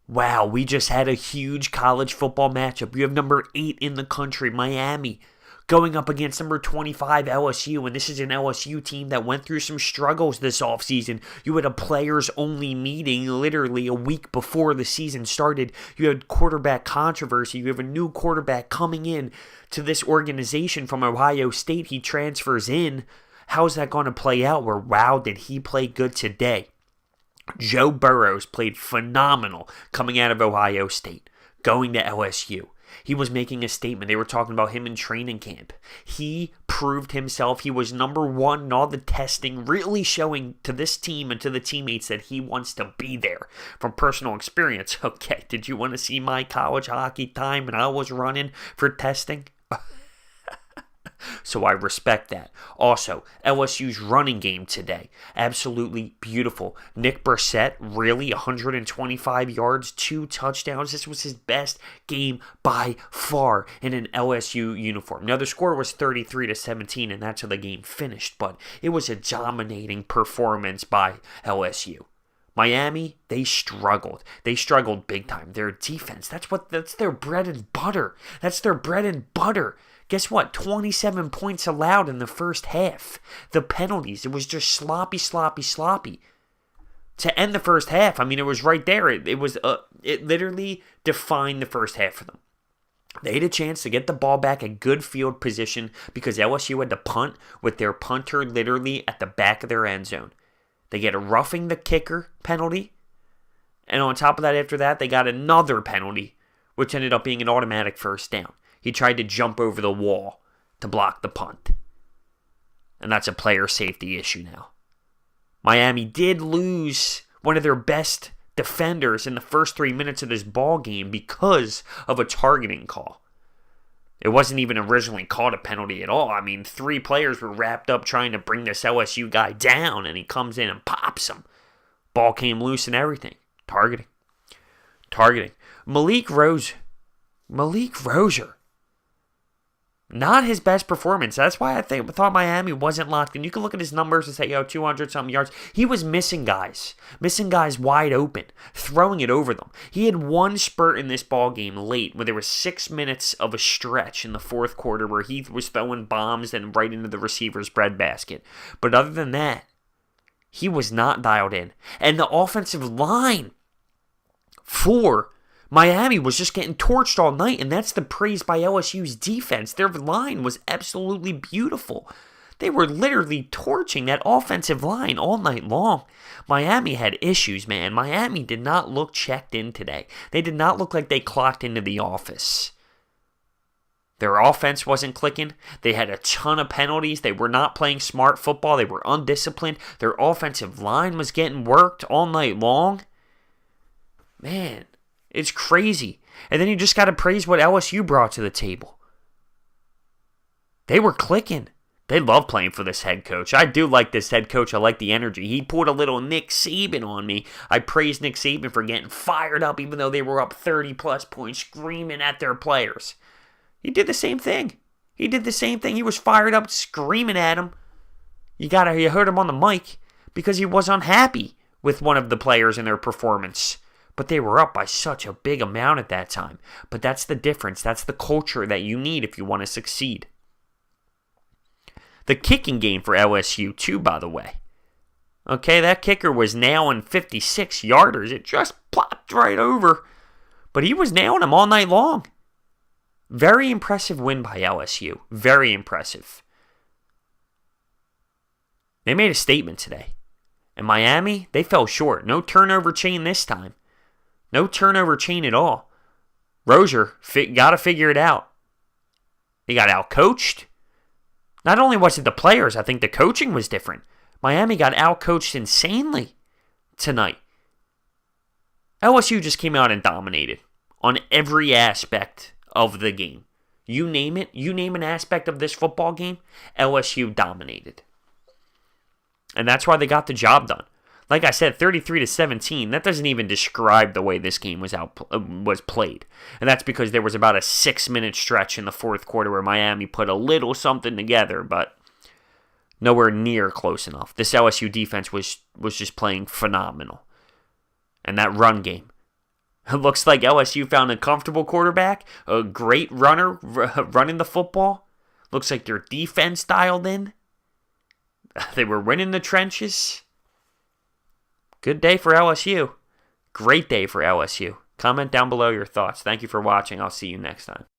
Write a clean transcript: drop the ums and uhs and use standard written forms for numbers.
Wow, we just had a huge college football matchup. You have number 8 in the country, Miami, going up against number 25, LSU. And this is an LSU team that went through some struggles this offseason. You had a players-only meeting literally a week before the season started. You had quarterback controversy. You have a new quarterback coming in to this organization from Ohio State. He transfers in. How's that going to play out? Where, wow, did he play good today? Joe Burrows played phenomenal coming out of Ohio State, going to LSU. He was making a statement. They were talking about him in training camp. He proved himself. He was number 1 in all the testing, really showing to this team and to the teammates that he wants to be there. From personal experience, okay, did you want to see my college hockey time when I was running for testing? So I respect that. Also, LSU's running game today, absolutely beautiful. Nick Brossette, really 125 yards, 2 touchdowns. This was his best game by far in an LSU uniform. Now, the score was 33-17, and that's how the game finished, but it was a dominating performance by LSU. Miami, they struggled. They struggled big time. Their defense, that's their bread and butter. That's their bread and butter. Guess what? 27 points allowed in the first half. The penalties, it was just sloppy. To end the first half, I mean, it was right there. It literally defined the first half for them. They had a chance to get the ball back at good field position because LSU had to punt with their punter literally at the back of their end zone. They get a roughing the kicker penalty. And on top of that, after that, they got another penalty, which ended up being an automatic first down. He tried to jump over the wall to block the punt. And that's a player safety issue now. Miami did lose one of their best defenders in the first 3 minutes of this ball game because of a targeting call. It wasn't even originally called a penalty at all. I mean, 3 players were wrapped up trying to bring this LSU guy down, and he comes in and pops him. Ball came loose and everything. Targeting. Malik Rozier. Not his best performance. That's why I thought Miami wasn't locked in. You can look at his numbers and say, 200-something yards. He was missing guys wide open, throwing it over them. He had one spurt in this ball game late where there was 6 minutes of a stretch in the fourth quarter where he was throwing bombs and right into the receiver's breadbasket. But other than that, he was not dialed in. And the offensive line for Miami was just getting torched all night, and that's the praise by LSU's defense. Their line was absolutely beautiful. They were literally torching that offensive line all night long. Miami had issues, man. Miami did not look checked in today. They did not look like they clocked into the office. Their offense wasn't clicking. They had a ton of penalties. They were not playing smart football. They were undisciplined. Their offensive line was getting worked all night long. Man, it's crazy. And then you just got to praise what LSU brought to the table. They were clicking. They love playing for this head coach. I do like this head coach. I like the energy. He pulled a little Nick Saban on me. I praise Nick Saban for getting fired up even though they were up 30-plus points, screaming at their players. He did the same thing. He was fired up, screaming at him. You heard him on the mic because he was unhappy with one of the players in their performance. But they were up by such a big amount at that time. But that's the difference. That's the culture that you need if you want to succeed. The kicking game for LSU, too, by the way. Okay, that kicker was nailing 56-yarders. It just plopped right over. But he was nailing them all night long. Very impressive win by LSU. Very impressive. They made a statement today. And Miami, they fell short. No turnover chain this time. No turnover chain at all. Rozier got to figure it out. They got out-coached. Not only was it the players, I think the coaching was different. Miami got out-coached insanely tonight. LSU just came out and dominated on every aspect of the game. You name it, you name an aspect of this football game, LSU dominated. And that's why they got the job done. Like I said, 33-17, that doesn't even describe the way this game was played. And that's because there was about a 6-minute stretch in the fourth quarter where Miami put a little something together, but nowhere near close enough. This LSU defense was just playing phenomenal. And that run game It looks like LSU found a comfortable quarterback, a great runner running the football. Looks like their defense dialed in. They were winning the trenches. Good day for LSU. Great day for LSU. Comment down below your thoughts. Thank you for watching. I'll see you next time.